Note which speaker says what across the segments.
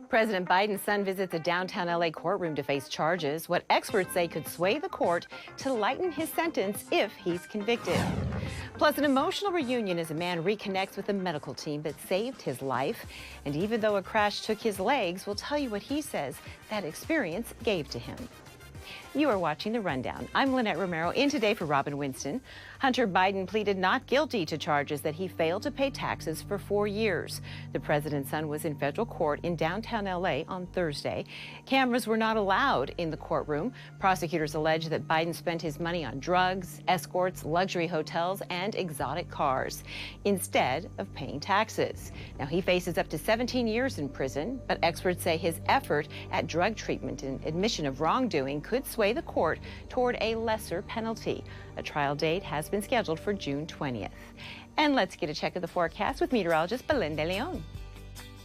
Speaker 1: President Biden's son visits a downtown LA courtroom to face charges, what experts say could sway the court to lighten his sentence if he's convicted. Plus, an emotional reunion as a man reconnects with the medical team that saved his life. And even though a crash took his legs, we'll tell you what he says that experience gave to him. You are watching The Rundown. I'm Lynette Romero, in today for Robin Winston. Hunter Biden pleaded not guilty to charges that he failed to pay taxes for 4 years. The president's son was in federal court in downtown LA on Thursday. Cameras were not allowed in the courtroom. Prosecutors allege that Biden spent his money on drugs, escorts, luxury hotels, and exotic cars, instead of paying taxes. Now, he faces up to 17 years in prison, but experts say his effort at drug treatment and admission of wrongdoing could sway the court toward a lesser penalty. A trial date has been scheduled for June 20th. And let's get a check of the forecast with meteorologist Belinda Leon.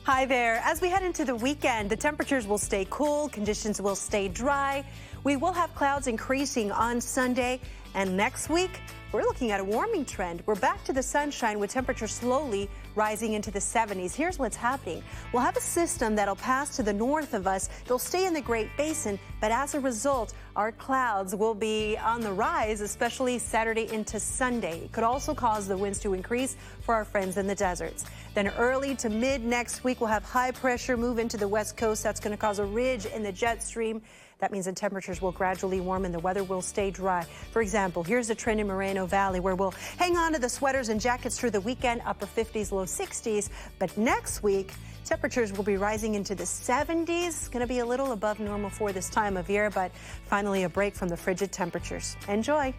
Speaker 2: Hi there. As we head into the weekend, the temperatures will stay cool, conditions will stay dry. We will have clouds increasing on Sunday, and next week, we're looking at a warming trend. We're back to the sunshine with temperatures slowly rising into the 70s. Here's what's happening. We'll have a system that'll pass to the north of us. It'll stay in the Great Basin, but as a result, our clouds will be on the rise, especially Saturday into Sunday. It could also cause the winds to increase for our friends in the deserts. Then early to mid next week, we'll have high pressure move into the west coast. That's going to cause a ridge in the jet stream. That means the temperatures will gradually warm and the weather will stay dry. For example, here's a trend in Moreno Valley where we'll hang on to the sweaters and jackets through the weekend, upper 50s, low 60s. But next week, temperatures will be rising into the 70s. Going to be a little above normal for this time of year, but finally a break from the frigid temperatures. Enjoy.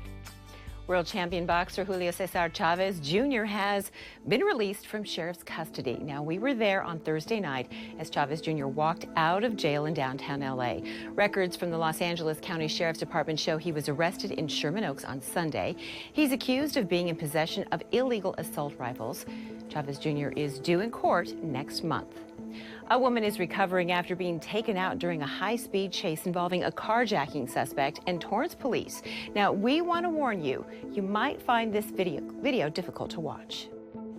Speaker 1: World champion boxer Julio Cesar Chavez Jr. has been released from sheriff's custody. Now, we were there on Thursday night as Chavez Jr. walked out of jail in downtown LA. Records from the Los Angeles County Sheriff's Department show he was arrested in Sherman Oaks on Sunday. He's accused of being in possession of illegal assault rifles. Chavez Jr. is due in court next month. A woman is recovering after being taken out during a high-speed chase involving a carjacking suspect and Torrance police. Now, we want to warn you, you might find this video difficult to watch.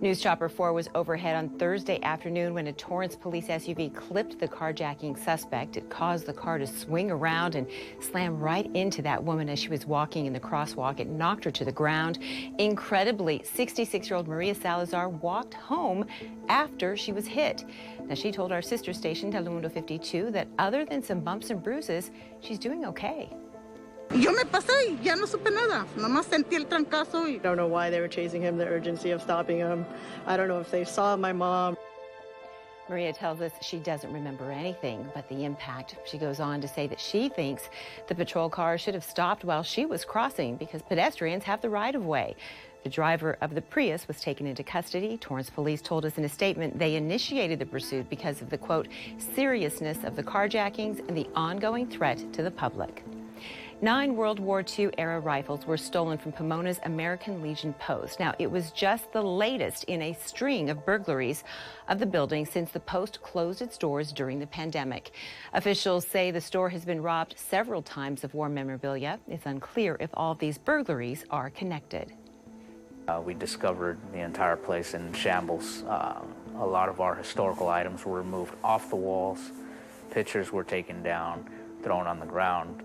Speaker 1: News Chopper 4 was overhead on Thursday afternoon when a Torrance police SUV clipped the carjacking suspect. It caused the car to swing around and slam right into that woman as she was walking in the crosswalk. It knocked her to the ground. Incredibly, 66-year-old Maria Salazar walked home after she was hit. Now, she told our sister station, Telemundo 52, that other than some bumps and bruises, she's doing okay.
Speaker 3: Yo me pasé y ya no supe nada. Nomás sentí el trancazo y...
Speaker 4: I don't know why they were chasing him, the urgency of stopping him. I don't know if they saw my mom.
Speaker 1: Maria tells us she doesn't remember anything but the impact. She goes on to say that she thinks the patrol car should have stopped while she was crossing because pedestrians have the right-of-way. The driver of the Prius was taken into custody. Torrance police told us in a statement they initiated the pursuit because of the, quote, seriousness of the carjackings and the ongoing threat to the public. 9 World War II-era rifles were stolen from Pomona's American Legion post. Now, it was just the latest in a string of burglaries of the building since the post closed its doors during the pandemic. Officials say the store has been robbed several times of war memorabilia. It's unclear if all of these burglaries are connected.
Speaker 5: We discovered the entire place in shambles. A lot of our historical items were removed off the walls. Pictures were taken down, thrown on the ground.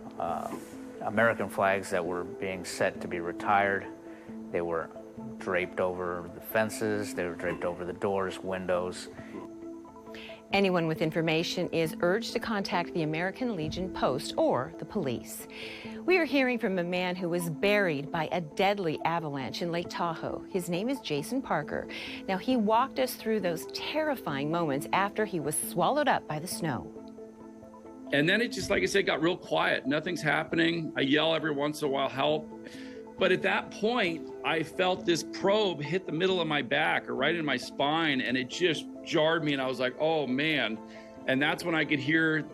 Speaker 5: American flags that were being set to be retired, they were draped over the fences, they were draped over the doors, windows.
Speaker 1: Anyone with information is urged to contact the American Legion Post or the police. We are hearing from a man who was buried by a deadly avalanche in Lake Tahoe. His name is Jason Parker. Now, he walked us through those terrifying moments after he was swallowed up by the snow.
Speaker 6: And then it just, like I said, got real quiet. Nothing's happening. I yell every once in a while, help. But at that point, I felt this probe hit the middle of my back or right in my spine, and it just jarred me. And I was like, oh, man. And that's when I could hear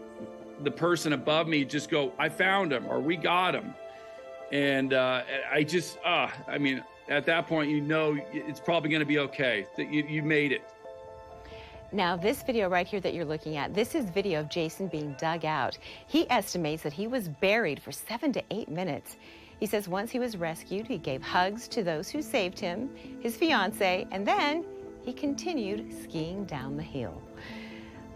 Speaker 6: the person above me just go, I found him, or we got him. And I just, I mean, at that point, you know, it's probably going to be okay. You made it.
Speaker 1: Now, this video right here that you're looking at, this is video of Jason being dug out. He estimates that he was buried for 7 to 8 minutes. He says once he was rescued, he gave hugs to those who saved him, his fiancée, and then he continued skiing down the hill.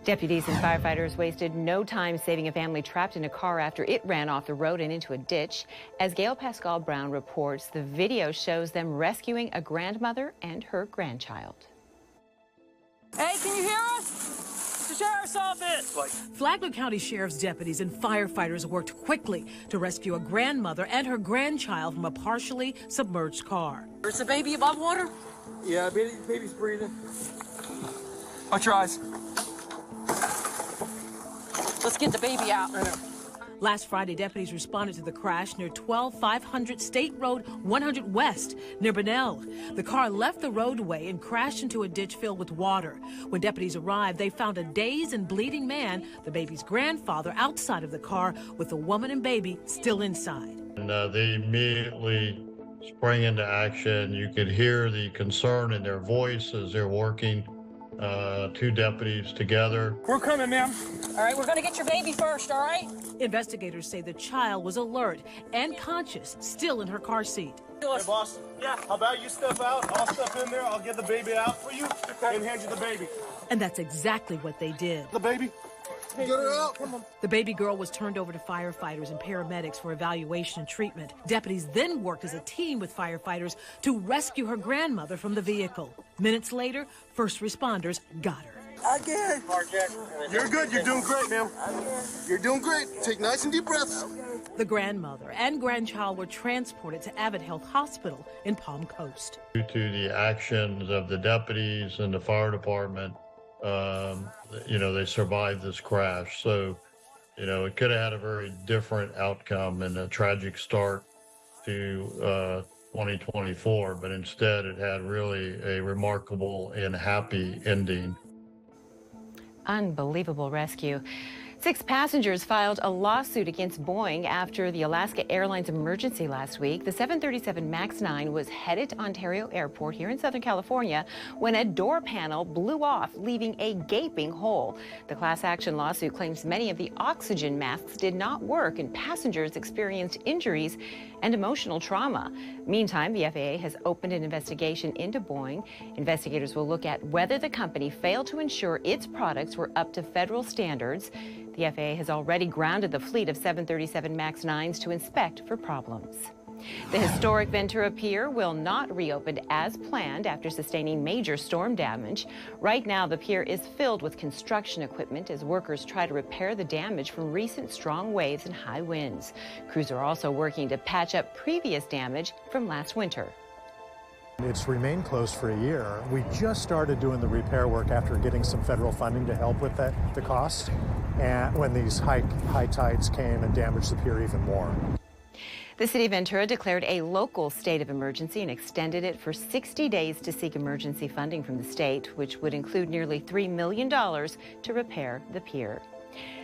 Speaker 1: Deputies and firefighters wasted no time saving a family trapped in a car after it ran off the road and into a ditch. As Gail Pascal Brown reports, the video shows them rescuing a grandmother and her grandchild.
Speaker 7: Hey, can you hear us? The sheriff's office! Flagler County Sheriff's deputies and firefighters worked quickly to rescue a grandmother and her grandchild from a partially submerged car. Is the baby above water?
Speaker 8: Yeah, baby's breathing. Watch your eyes.
Speaker 7: Let's get the baby out. Last Friday, deputies responded to the crash near 12500 State Road 100 West near Bunnell. The car left the roadway and crashed into a ditch filled with water. When deputies arrived, they found a dazed and bleeding man, the baby's grandfather, outside of the car with the woman and baby still inside.
Speaker 9: And they immediately sprang into action. You could hear the concern in their voice as they're working. Two deputies together.
Speaker 8: We're coming, ma'am.
Speaker 7: All right, we're going to get your baby first, all right? Investigators say the child was alert and conscious, still in her car seat.
Speaker 10: Hey, boss. Yeah. How about you step out? I'll step in there. I'll get the baby out for you and hand you the baby.
Speaker 7: And that's exactly what they did.
Speaker 10: The baby. Get her out. Come on.
Speaker 7: The baby girl was turned over to firefighters and paramedics for evaluation and treatment. Deputies then worked as a team with firefighters to rescue her grandmother from the vehicle. Minutes later, first responders got her.
Speaker 10: Again. You're good. You're doing great, ma'am. You're doing great. Take nice and deep breaths.
Speaker 7: The grandmother and grandchild were transported to Abbott Health Hospital in Palm Coast.
Speaker 9: Due to the actions of the deputies and the fire department, they survived this crash. So, it could have had a very different outcome and a tragic start to 2024, but instead it had really a remarkable and happy ending.
Speaker 1: Unbelievable rescue. 6 passengers filed a lawsuit against Boeing after the Alaska Airlines emergency last week. The 737 MAX 9 was headed to Ontario Airport here in Southern California when a door panel blew off, leaving a gaping hole. The class action lawsuit claims many of the oxygen masks did not work and passengers experienced injuries and emotional trauma. Meantime, the FAA has opened an investigation into Boeing. Investigators will look at whether the company failed to ensure its products were up to federal standards. The FAA has already grounded the fleet of 737 MAX 9s to inspect for problems. The historic Ventura Pier will not reopen as planned after sustaining major storm damage. Right now, the pier is filled with construction equipment as workers try to repair the damage from recent strong waves and high winds. Crews are also working to patch up previous damage from last winter.
Speaker 11: It's remained closed for a year. We just started doing the repair work after getting some federal funding to help with the cost, and when these high tides came and damaged the pier even more.
Speaker 1: The city of Ventura declared a local state of emergency and extended it for 60 days to seek emergency funding from the state, which would include nearly $3 million to repair the pier.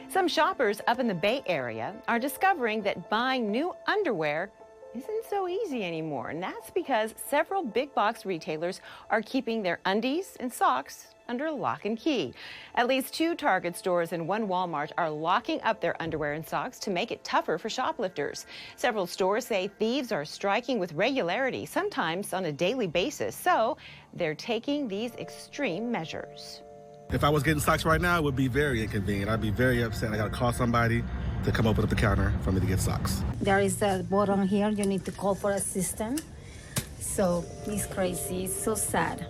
Speaker 1: Some shoppers up in the Bay Area are discovering that buying new underwear isn't so easy anymore, and that's because several big box retailers are keeping their undies and socks under lock and key. At least 2 Target stores and 1 Walmart are locking up their underwear and socks to make it tougher for shoplifters. Several stores say thieves are striking with regularity, sometimes on a daily basis, so they're taking these extreme measures.
Speaker 12: If I was getting socks right now, it would be very inconvenient. I'd be very upset. I got to call somebody to come open up the counter for me to get socks.
Speaker 13: There is a button here. You need to call for assistance. So it's crazy. It's so sad.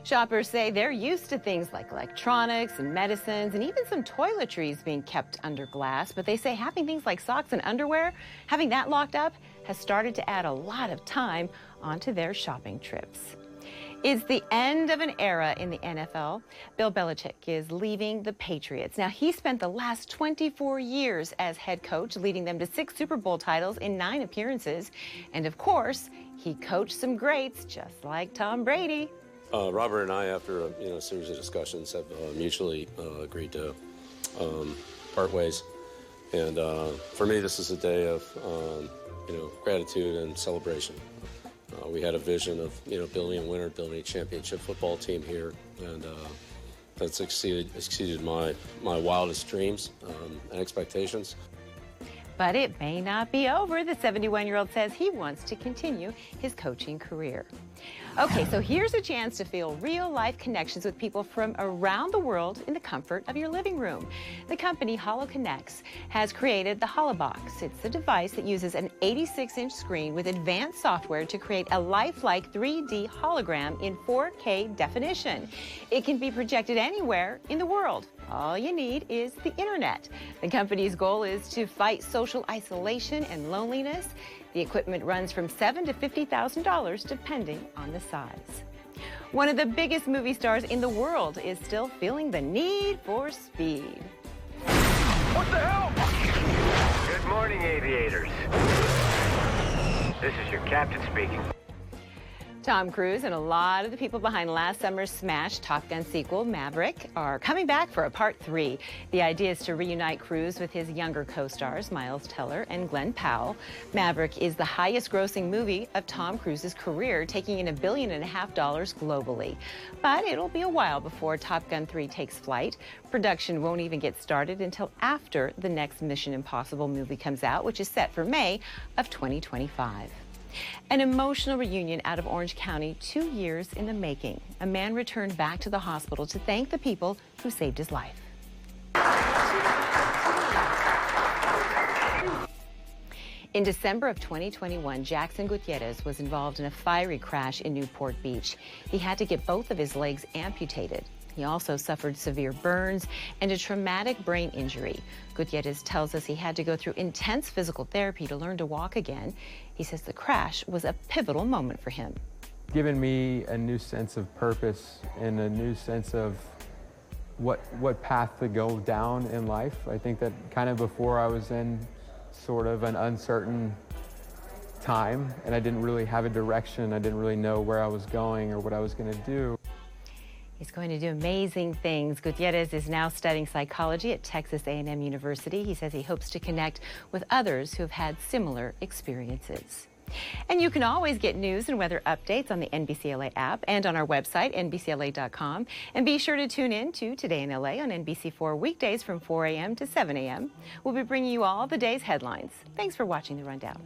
Speaker 1: Shoppers say they're used to things like electronics and medicines and even some toiletries being kept under glass, but they say having things like socks and underwear, having that locked up, has started to add a lot of time onto their shopping trips. It's the end of an era in the NFL. Bill Belichick is leaving the Patriots. Now, he spent the last 24 years as head coach, leading them to 6 Super Bowl titles in 9 appearances. And of course, he coached some greats just like Tom Brady.
Speaker 14: Robert and I, after a series of discussions, have mutually agreed to part ways. And for me, this is a day of gratitude and celebration. We had a vision of building a winner, building a championship football team here, and that's exceeded my wildest dreams and expectations.
Speaker 1: But it may not be over. The 71-year-old says he wants to continue his coaching career. Okay, so here's a chance to feel real-life connections with people from around the world in the comfort of your living room. The company Holoconnects has created the Holobox. It's a device that uses an 86-inch screen with advanced software to create a lifelike 3D hologram in 4K definition. It can be projected anywhere in the world. All you need is the internet. The company's goal is to fight social isolation and loneliness. The equipment runs from $7,000 to $50,000 depending on the size. One of the biggest movie stars in the world is still feeling the need for speed.
Speaker 15: What the hell? Good morning, aviators. This is your captain speaking.
Speaker 1: Tom Cruise and a lot of the people behind last summer's smash Top Gun sequel, Maverick, are coming back for a part 3. The idea is to reunite Cruise with his younger co-stars, Miles Teller and Glenn Powell. Maverick is the highest-grossing movie of Tom Cruise's career, taking in $1.5 billion globally. But it'll be a while before Top Gun 3 takes flight. Production won't even get started until after the next Mission Impossible movie comes out, which is set for May of 2025. An emotional reunion out of Orange County, 2 years in the making. A man returned back to the hospital to thank the people who saved his life. In December of 2021, Jackson Gutierrez was involved in a fiery crash in Newport Beach. He had to get both of his legs amputated. He also suffered severe burns and a traumatic brain injury. Gutierrez tells us he had to go through intense physical therapy to learn to walk again. He says the crash was a pivotal moment for him.
Speaker 16: Given me a new sense of purpose and a new sense of what path to go down in life. I think that kind of before I was in sort of an uncertain time and I didn't really have a direction. I didn't really know where I was going or what I was going to do.
Speaker 1: He's going to do amazing things. Gutierrez is now studying psychology at Texas A&M University. He says he hopes to connect with others who have had similar experiences. And you can always get news and weather updates on the NBCLA app and on our website, NBCLA.com. And be sure to tune in to Today in LA on NBC4 weekdays from 4 a.m. to 7 a.m. We'll be bringing you all the day's headlines. Thanks for watching The Rundown.